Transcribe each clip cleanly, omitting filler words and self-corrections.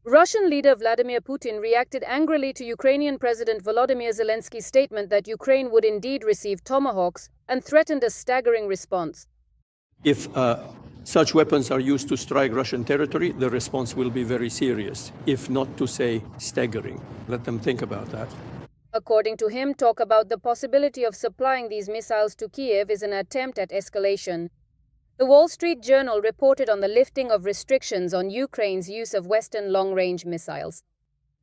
Russian leader Vladimir Putin reacted angrily to Ukrainian President Volodymyr Zelensky's statement that Ukraine would indeed receive Tomahawks and threatened a staggering response. If such weapons are used to strike Russian territory, the response will be very serious, if not to say staggering. Let them think about that. According to him, talk about the possibility of supplying these missiles to Kiev is an attempt at escalation. The Wall Street Journal reported on the lifting of restrictions on Ukraine's use of Western long-range missiles.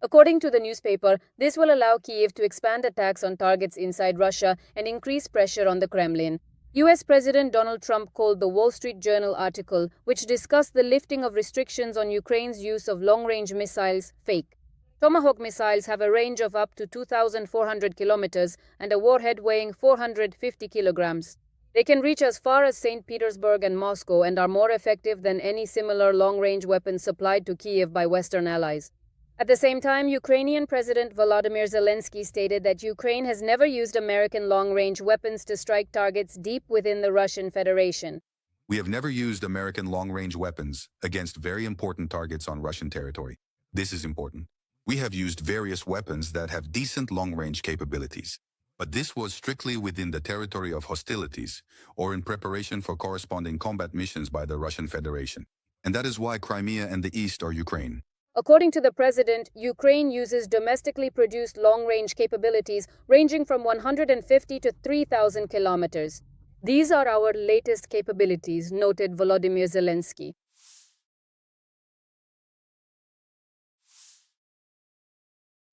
According to the newspaper, this will allow Kiev to expand attacks on targets inside Russia and increase pressure on the Kremlin. US President Donald Trump called the Wall Street Journal article, which discussed the lifting of restrictions on Ukraine's use of long-range missiles, fake. Tomahawk missiles have a range of up to 2,400 kilometers and a warhead weighing 450 kilograms. They can reach as far as St. Petersburg and Moscow and are more effective than any similar long-range weapons supplied to Kiev by Western allies. At the same time, Ukrainian President Volodymyr Zelenskyy stated that Ukraine has never used American long-range weapons to strike targets deep within the Russian Federation. We have never used American long-range weapons against very important targets on Russian territory. This is important. We have used various weapons that have decent long-range capabilities. But this was strictly within the territory of hostilities or in preparation for corresponding combat missions by the Russian Federation. And that is why Crimea and the East are Ukraine. According to the president, Ukraine uses domestically produced long-range capabilities ranging from 150 to 3,000 kilometers. These are our latest capabilities, noted Volodymyr Zelenskyy.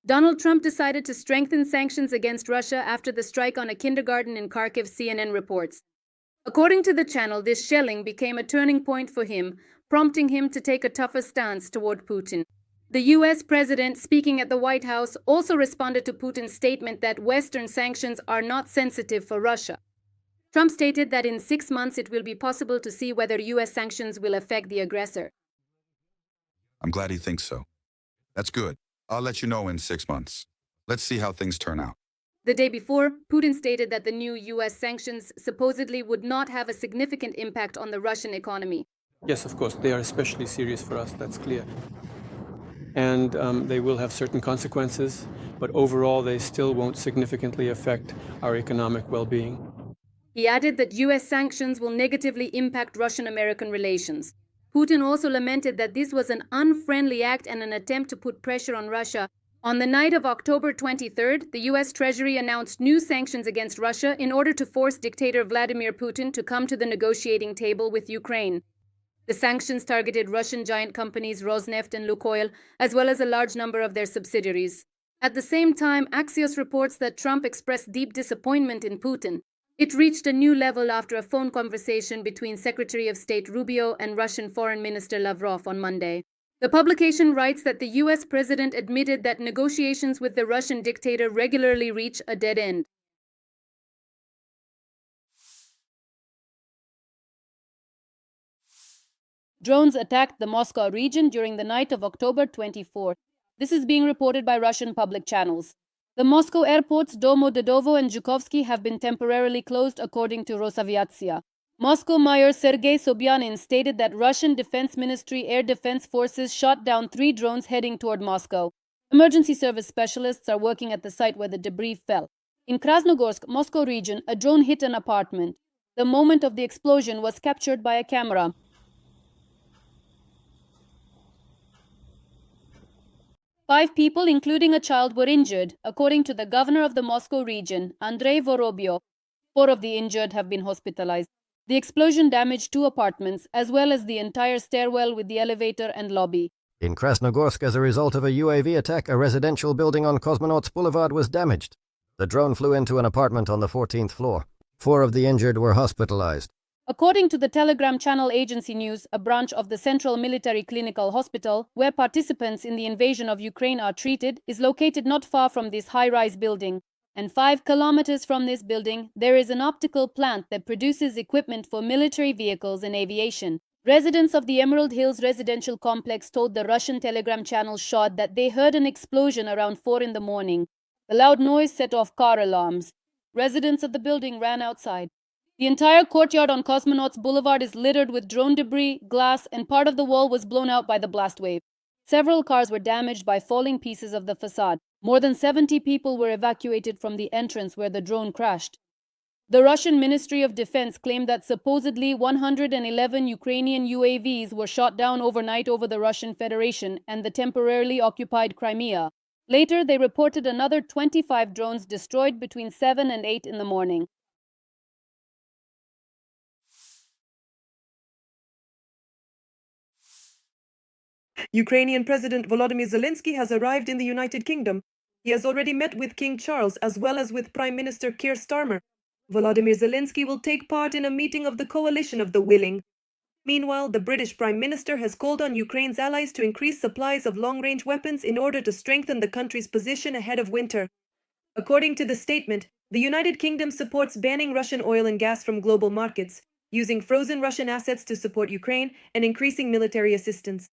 Donald Trump decided to strengthen sanctions against Russia after the strike on a kindergarten in Kharkiv, CNN reports. According to the channel, this shelling became a turning point for him, prompting him to take a tougher stance toward Putin. The US president, speaking at the White House, also responded to Putin's statement that Western sanctions are not sensitive for Russia. Trump stated that in 6 months it will be possible to see whether US sanctions will affect the aggressor. I'm glad he thinks so. That's good. I'll let you know in 6 months. Let's see how things turn out. The day before, Putin stated that the new US sanctions supposedly would not have a significant impact on the Russian economy. Yes, of course, they are especially serious for us, that's clear. And they will have certain consequences, but overall they still won't significantly affect our economic well-being. He added that US sanctions will negatively impact Russian-American relations. Putin also lamented that this was an unfriendly act and an attempt to put pressure on Russia. On the night of October 23rd, the US Treasury announced new sanctions against Russia in order to force dictator Vladimir Putin to come to the negotiating table with Ukraine. The sanctions targeted Russian giant companies Rosneft and Lukoil, as well as a large number of their subsidiaries. At the same time, Axios reports that Trump expressed deep disappointment in Putin. It reached a new level after a phone conversation between Secretary of State Rubio and Russian Foreign Minister Lavrov on Monday. The publication writes that the US president admitted that negotiations with the Russian dictator regularly reach a dead end. Drones attacked the Moscow region during the night of October 24. This is being reported by Russian public channels. The Moscow airports Domodedovo and Zhukovsky have been temporarily closed, according to Rosaviatsia. Moscow Mayor Sergei Sobyanin stated that Russian Defense Ministry air defense forces shot down 3 drones heading toward Moscow. Emergency service specialists are working at the site where the debris fell. In Krasnogorsk, Moscow region, a drone hit an apartment. The moment of the explosion was captured by a camera. Five people, including a child, were injured, according to the governor of the Moscow region, Andrei Vorobyov. 4 of the injured have been hospitalized. The explosion damaged 2 apartments, as well as the entire stairwell with the elevator and lobby. In Krasnogorsk, as a result of a UAV attack, a residential building on Cosmonauts Boulevard was damaged. The drone flew into an apartment on the 14th floor. 4 of the injured were hospitalized. According to the Telegram channel Agency News, a branch of the Central Military Clinical Hospital, where participants in the invasion of Ukraine are treated, is located not far from this high-rise building. And 5 kilometers from this building, there is an optical plant that produces equipment for military vehicles and aviation. Residents of the Emerald Hills residential complex told the Russian Telegram channel Shod that they heard an explosion around 4 in the morning. The loud noise set off car alarms. Residents of the building ran outside. The entire courtyard on Cosmonauts Boulevard is littered with drone debris, glass, and part of the wall was blown out by the blast wave. Several cars were damaged by falling pieces of the facade. More than 70 people were evacuated from the entrance where the drone crashed. The Russian Ministry of Defense claimed that supposedly 111 Ukrainian UAVs were shot down overnight over the Russian Federation and the temporarily occupied Crimea. Later, they reported another 25 drones destroyed between 7 and 8 in the morning. Ukrainian President Volodymyr Zelenskyy has arrived in the United Kingdom. He has already met with King Charles as well as with Prime Minister Keir Starmer. Volodymyr Zelenskyy will take part in a meeting of the Coalition of the Willing. Meanwhile, the British Prime Minister has called on Ukraine's allies to increase supplies of long-range weapons in order to strengthen the country's position ahead of winter. According to the statement, the United Kingdom supports banning Russian oil and gas from global markets, using frozen Russian assets to support Ukraine, and increasing military assistance.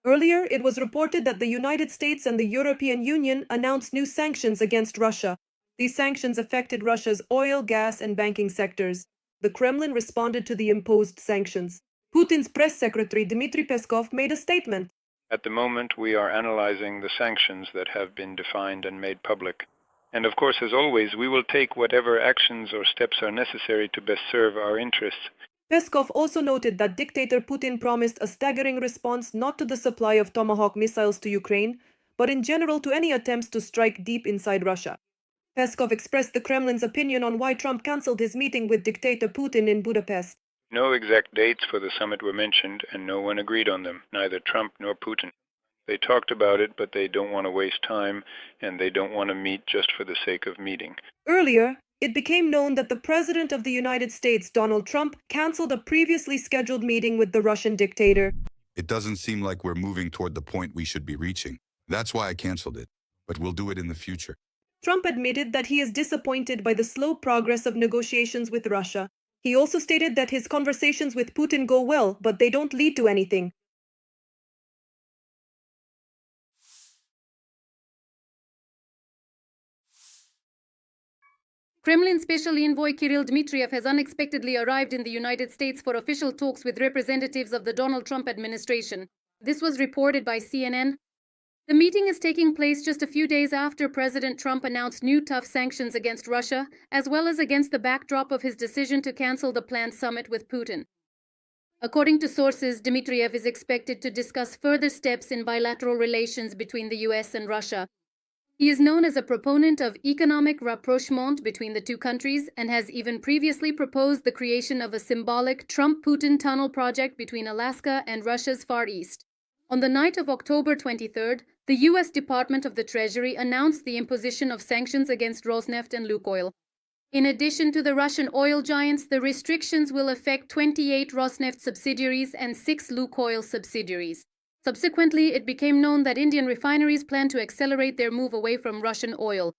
Earlier, it was reported that the United States and the European Union announced new sanctions against Russia. These sanctions affected Russia's oil, gas, and banking sectors. The Kremlin responded to the imposed sanctions. Putin's press secretary Dmitry Peskov made a statement. At the moment, we are analyzing the sanctions that have been defined and made public. And of course, as always, we will take whatever actions or steps are necessary to best serve our interests. Peskov also noted that dictator Putin promised a staggering response not to the supply of Tomahawk missiles to Ukraine, but in general to any attempts to strike deep inside Russia. Peskov expressed the Kremlin's opinion on why Trump cancelled his meeting with dictator Putin in Budapest. No exact dates for the summit were mentioned, and no one agreed on them, neither Trump nor Putin. They talked about it, but they don't want to waste time, and they don't want to meet just for the sake of meeting. Earlier, it became known that the President of the United States, Donald Trump, cancelled a previously scheduled meeting with the Russian dictator. It doesn't seem like we're moving toward the point we should be reaching. That's why I canceled it. But we'll do it in the future. Trump admitted that he is disappointed by the slow progress of negotiations with Russia. He also stated that his conversations with Putin go well, but they don't lead to anything. Kremlin Special Envoy Kirill Dmitriev has unexpectedly arrived in the United States for official talks with representatives of the Donald Trump administration. This was reported by CNN. The meeting is taking place just a few days after President Trump announced new tough sanctions against Russia, as well as against the backdrop of his decision to cancel the planned summit with Putin. According to sources, Dmitriev is expected to discuss further steps in bilateral relations between the US and Russia. He is known as a proponent of economic rapprochement between the two countries and has even previously proposed the creation of a symbolic Trump-Putin tunnel project between Alaska and Russia's Far East. On the night of October 23rd, the U.S. Department of the Treasury announced the imposition of sanctions against Rosneft and Lukoil. In addition to the Russian oil giants, the restrictions will affect 28 Rosneft subsidiaries and 6 Lukoil subsidiaries. Subsequently, it became known that Indian refineries plan to accelerate their move away from Russian oil.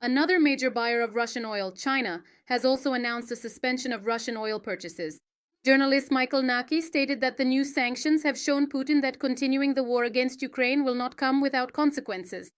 Another major buyer of Russian oil, China, has also announced a suspension of Russian oil purchases. Journalist Michael Naki stated that the new sanctions have shown Putin that continuing the war against Ukraine will not come without consequences.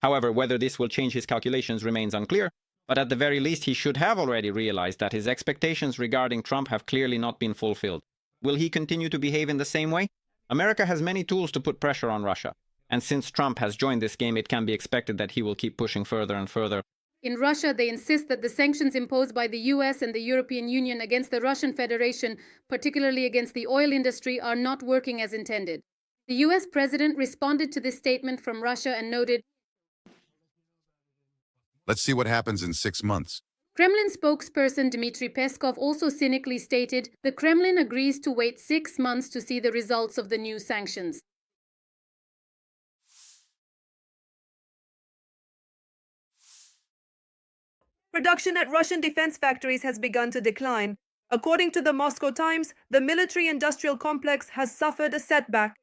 However, whether this will change his calculations remains unclear, but at the very least he should have already realized that his expectations regarding Trump have clearly not been fulfilled. Will he continue to behave in the same way? America has many tools to put pressure on Russia, and since Trump has joined this game, it can be expected that he will keep pushing further and further. In Russia, they insist that the sanctions imposed by the US and the European Union against the Russian Federation, particularly against the oil industry, are not working as intended. The US president responded to this statement from Russia and noted, Let's see what happens in 6 months. Kremlin spokesperson Dmitry Peskov also cynically stated, the Kremlin agrees to wait 6 months to see the results of the new sanctions. Production at Russian defense factories has begun to decline. According to the Moscow Times, the military-industrial complex has suffered a setback.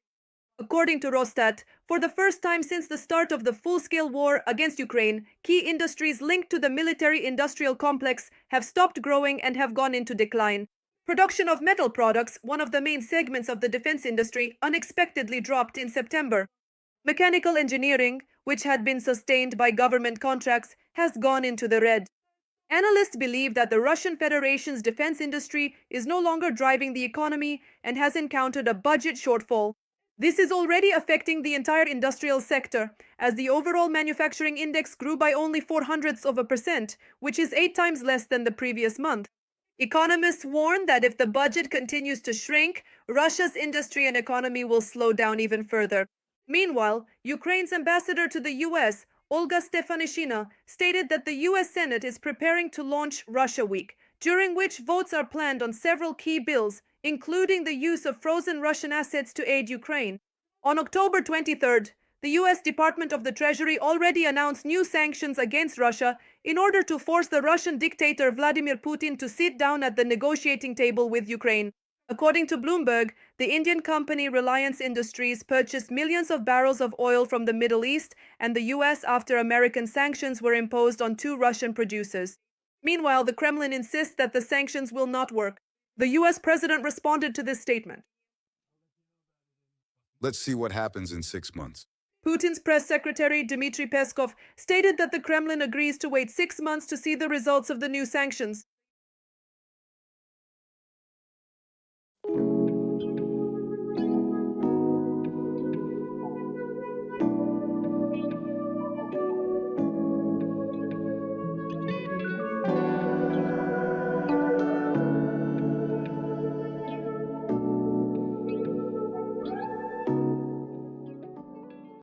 According to Rosstat, for the first time since the start of the full-scale war against Ukraine, key industries linked to the military-industrial complex have stopped growing and have gone into decline. Production of metal products, one of the main segments of the defense industry, unexpectedly dropped in September. Mechanical engineering, which had been sustained by government contracts, has gone into the red. Analysts believe that the Russian Federation's defense industry is no longer driving the economy and has encountered a budget shortfall. This is already affecting the entire industrial sector, as the overall manufacturing index grew by only 0.04%, which is 8 times less than the previous month. Economists warn that if the budget continues to shrink, Russia's industry and economy will slow down even further. Meanwhile, Ukraine's ambassador to the US, Olga Stefanishina, stated that the US Senate is preparing to launch Russia Week, during which votes are planned on several key bills, including the use of frozen Russian assets to aid Ukraine. On October 23rd, the US Department of the Treasury already announced new sanctions against Russia in order to force the Russian dictator Vladimir Putin to sit down at the negotiating table with Ukraine. According to Bloomberg, the Indian company Reliance Industries purchased millions of barrels of oil from the Middle East and the US after American sanctions were imposed on 2 Russian producers. Meanwhile, the Kremlin insists that the sanctions will not work. The US president responded to this statement. Let's see what happens in 6 months. Putin's press secretary Dmitry Peskov stated that the Kremlin agrees to wait 6 months to see the results of the new sanctions.